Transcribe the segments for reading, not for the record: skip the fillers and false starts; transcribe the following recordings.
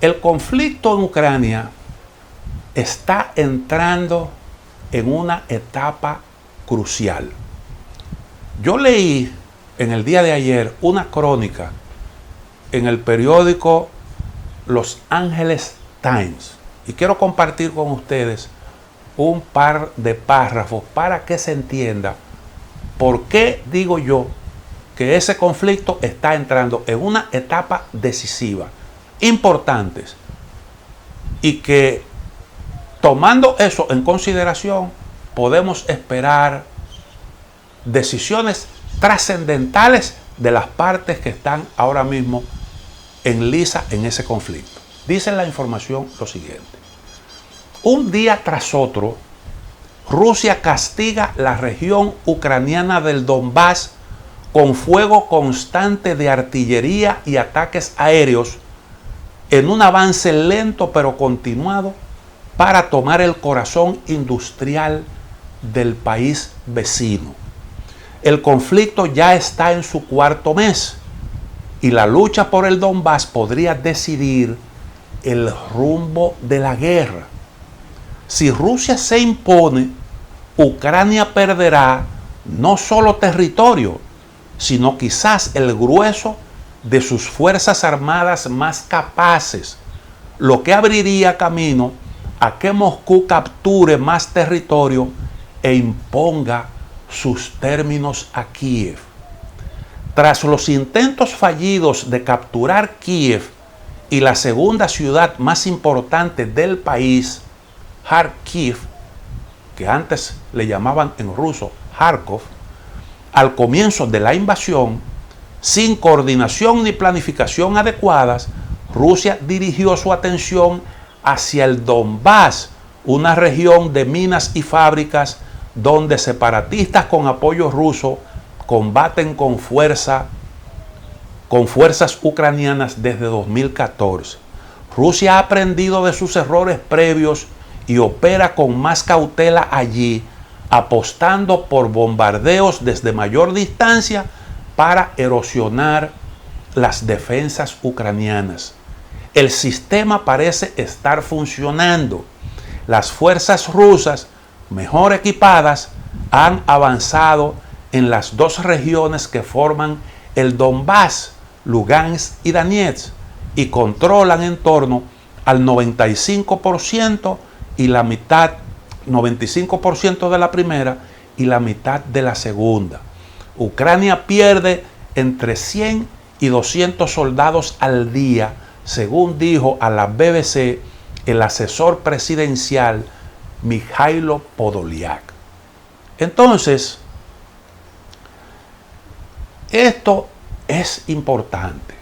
El conflicto en Ucrania está entrando en una etapa crucial. Yo leí en el día de ayer una crónica en el periódico Los Angeles Times y quiero compartir con ustedes un par de párrafos para que se entienda por qué digo yo que ese conflicto está entrando en una etapa decisiva, importantes, y que tomando eso en consideración podemos esperar decisiones trascendentales de las partes que están ahora mismo en lisa en ese conflicto. Dice la información lo siguiente: un día tras otro, Rusia castiga la región ucraniana del Donbass con fuego constante de artillería y ataques aéreos en un avance lento pero continuado para tomar el corazón industrial del país vecino. El conflicto ya está en su cuarto mes y la lucha por el Donbass podría decidir el rumbo de la guerra. Si Rusia se impone, Ucrania perderá no solo territorio, sino quizás el grueso de sus fuerzas armadas más capaces, lo que abriría camino a que Moscú capture más territorio e imponga sus términos a Kiev. Tras los intentos fallidos de capturar Kiev y la segunda ciudad más importante del país, Kharkiv, que antes le llamaban en ruso Kharkov, al comienzo de la invasión, sin coordinación ni planificación adecuadas, Rusia dirigió su atención hacia el Donbass, una región de minas y fábricas donde separatistas con apoyo ruso combaten con fuerzas ucranianas desde 2014. Rusia ha aprendido de sus errores previos y opera con más cautela allí, apostando por bombardeos desde mayor distancia para erosionar las defensas ucranianas. El sistema parece estar funcionando. Las fuerzas rusas, mejor equipadas, han avanzado en las dos regiones que forman el Donbass, Lugansk y Donetsk, y controlan en torno al 95% y la mitad, 95% de la primera y la mitad de la segunda. Ucrania pierde entre 100 y 200 soldados al día, según dijo a la BBC el asesor presidencial Mikhailo Podolyak. Entonces, esto es importante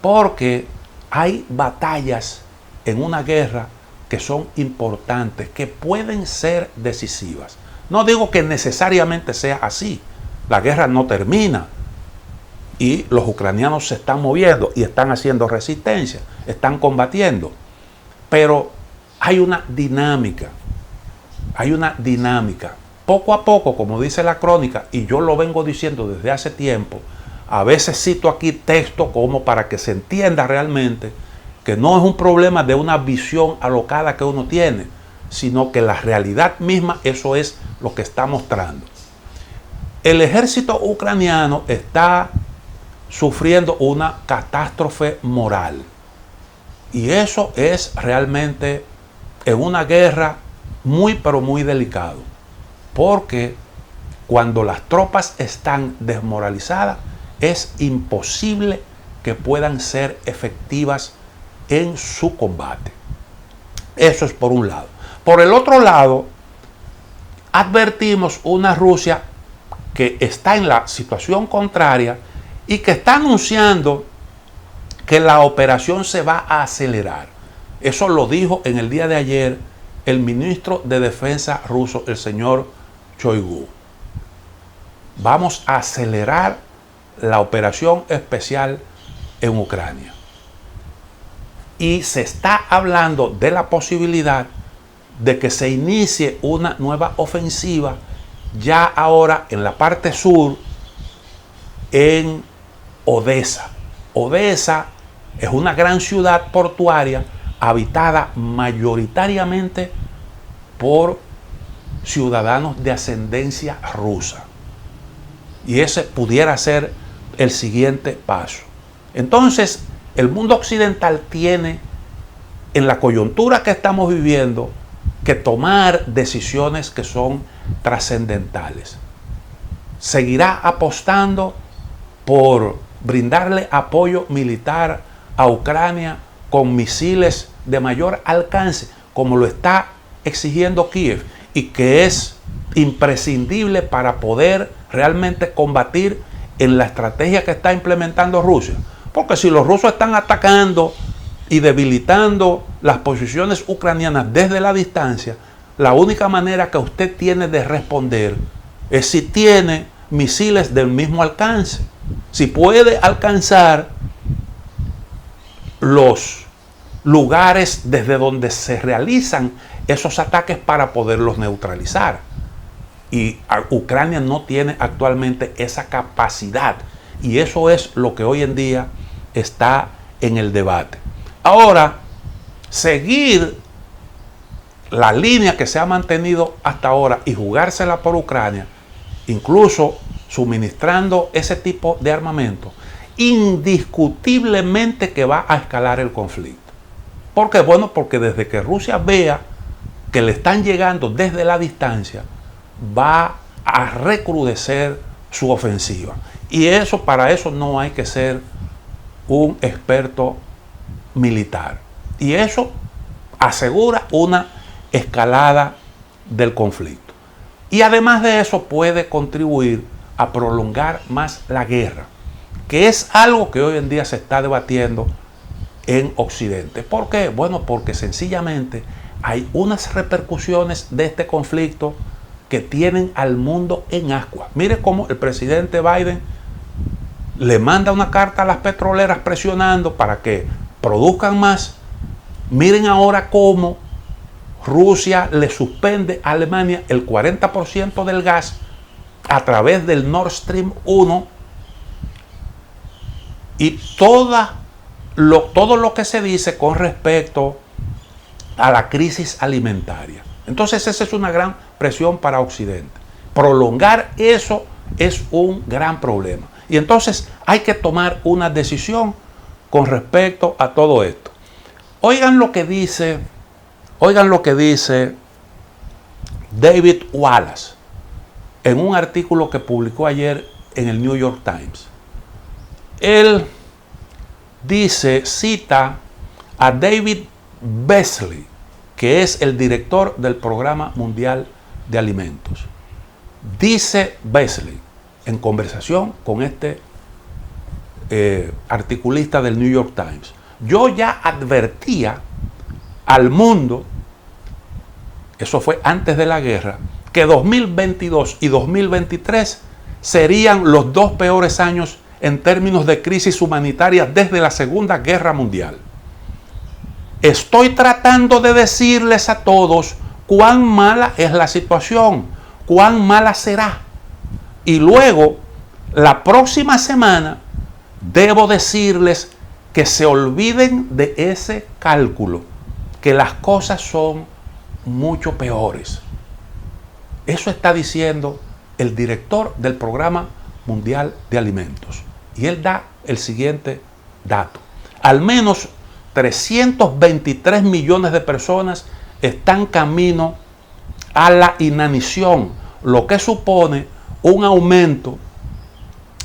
porque hay batallas en una guerra que son importantes, que pueden ser decisivas. No digo que necesariamente sea así. La guerra no termina y los ucranianos se están moviendo y están haciendo resistencia, están combatiendo. Pero hay una dinámica, Poco a poco, como dice la crónica, y yo lo vengo diciendo desde hace tiempo, a veces cito aquí texto como para que se entienda realmente que no es un problema de una visión alocada que uno tiene, sino que la realidad misma, eso es lo que está mostrando. El ejército ucraniano está sufriendo una catástrofe moral. Y eso es realmente en una guerra muy pero muy delicado. Porque cuando las tropas están desmoralizadas, es imposible que puedan ser efectivas en su combate. Eso es por un lado. Por el otro lado, advertimos una Rusia que está en la situación contraria y que está anunciando que la operación se va a acelerar. Eso lo dijo en el día de ayer el ministro de Defensa ruso, el señor Shoigu. Vamos a acelerar la operación especial en Ucrania. Y se está hablando de la posibilidad de que se inicie una nueva ofensiva ya ahora en la parte sur, en Odessa. Odessa Es una gran ciudad portuaria habitada mayoritariamente por ciudadanos de ascendencia rusa. Y ese pudiera ser el siguiente paso. Entonces, el mundo occidental tiene, en la coyuntura que estamos viviendo, que tomar decisiones que son trascendentales. Seguirá apostando por brindarle apoyo militar a Ucrania con misiles de mayor alcance, como lo está exigiendo Kiev, y que es imprescindible para poder realmente combatir en la estrategia que está implementando Rusia. Porque si los rusos están atacando y debilitando las posiciones ucranianas desde la distancia, la única manera que usted tiene de responder es si tiene misiles del mismo alcance. Si puede alcanzar los lugares desde donde se realizan esos ataques para poderlos neutralizar. Y Ucrania no tiene actualmente esa capacidad. Y eso es lo que hoy en día está en el debate. Ahora, seguir la línea que se ha mantenido hasta ahora y jugársela por Ucrania, incluso suministrando ese tipo de armamento, indiscutiblemente que va a escalar el conflicto. ¿Por qué? Bueno, porque desde que Rusia vea que le están llegando desde la distancia, va a recrudecer su ofensiva. Y eso, para eso no hay que ser un experto militar. Y eso asegura una escalada del conflicto. Y además de eso puede contribuir a prolongar más la guerra, que es algo que hoy en día se está debatiendo en Occidente. ¿Por qué? Bueno, porque sencillamente hay unas repercusiones de este conflicto que tienen al mundo en ascuas. Mire cómo el presidente Biden le manda una carta a las petroleras presionando para que produzcan más. Miren ahora cómo Rusia le suspende a Alemania el 40% del gas a través del Nord Stream 1 y todo lo que se dice con respecto a la crisis alimentaria. Entonces esa es una gran presión para Occidente. Prolongar eso es un gran problema. Y entonces hay que tomar una decisión con respecto a todo esto. Oigan lo que dice David Wallace en un artículo que publicó ayer en el New York Times. Él cita a David Beasley, que es el director del Programa Mundial de Alimentos. Dice Beasley, en conversación con este articulista del New York Times: yo ya advertía al mundo, eso fue antes de la guerra, que 2022 y 2023 serían los dos peores años en términos de crisis humanitaria desde la Segunda Guerra Mundial. Estoy tratando de decirles a todos cuán mala es la situación, cuán mala será. Y luego, la próxima semana, debo decirles que se olviden de ese cálculo, que las cosas son mucho peores. Eso está diciendo el director del Programa Mundial de Alimentos. Y él da el siguiente dato: al menos 323 millones de personas están camino a la inanición, lo que supone un aumento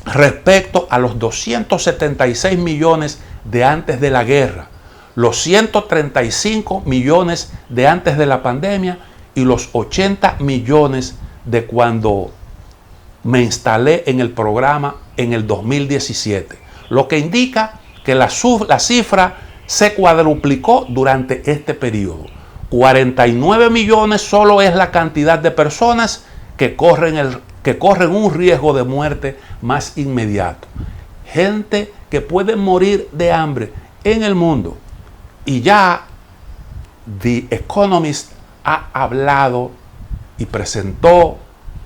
respecto a los 276 millones de antes de la guerra, los 135 millones de antes de la pandemia y los 80 millones de cuando me instalé en el programa en el 2017, lo que indica que la cifra se cuadruplicó durante este periodo. 49 millones solo es la cantidad de personas que corren un riesgo de muerte más inmediato. Gente que puede morir de hambre en el mundo. Y ya The Economist ha hablado y presentó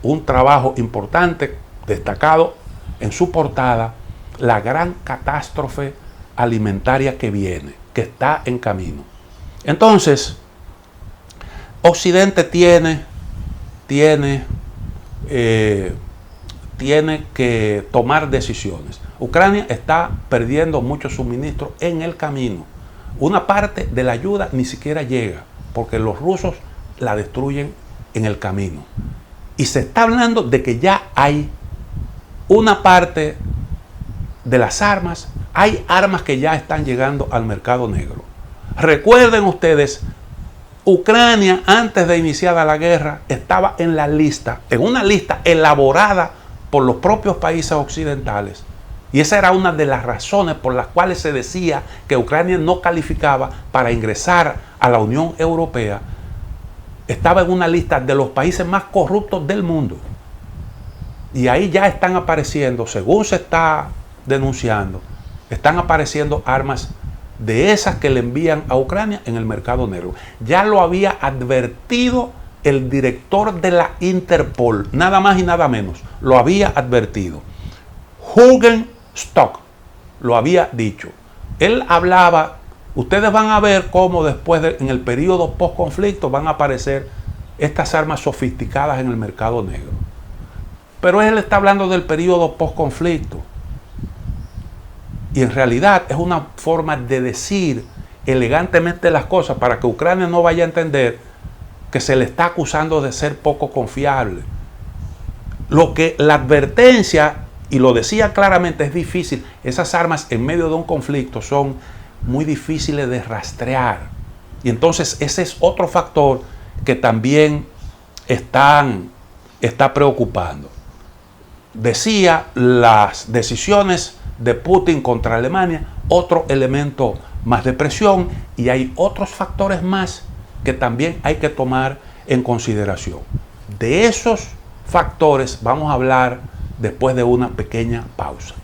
un trabajo importante, destacado en su portada, la gran catástrofe alimentaria que viene, que está en camino. Entonces, Occidente tiene que tomar decisiones. Ucrania está perdiendo muchos suministros en el camino. Una parte de la ayuda ni siquiera llega, porque los rusos la destruyen en el camino. Y se está hablando de que ya hay una parte de las armas, hay armas que ya están llegando al mercado negro. Recuerden ustedes, Ucrania antes de iniciada la guerra estaba en la lista, en una lista elaborada por los propios países occidentales. Y esa era una de las razones por las cuales se decía que Ucrania no calificaba para ingresar a la Unión Europea. Estaba en una lista de los países más corruptos del mundo. Y ahí ya están apareciendo, según se está denunciando, están apareciendo armas de esas que le envían a Ucrania en el mercado negro. Ya lo había advertido el director de la Interpol, nada más y nada menos, lo había advertido. Jürgen Stock lo había dicho. Él hablaba, ustedes van a ver cómo después, en el periodo post-conflicto, van a aparecer estas armas sofisticadas en el mercado negro. Pero él está hablando del periodo post-conflicto. Y en realidad es una forma de decir elegantemente las cosas para que Ucrania no vaya a entender que se le está acusando de ser poco confiable. Lo que la advertencia, y lo decía claramente, es difícil. Esas armas en medio de un conflicto son muy difíciles de rastrear. Y entonces ese es otro factor que también está preocupando. Decía, las decisiones de Putin contra Alemania, otro elemento más de presión, y hay otros factores más que también hay que tomar en consideración. De esos factores vamos a hablar después de una pequeña pausa.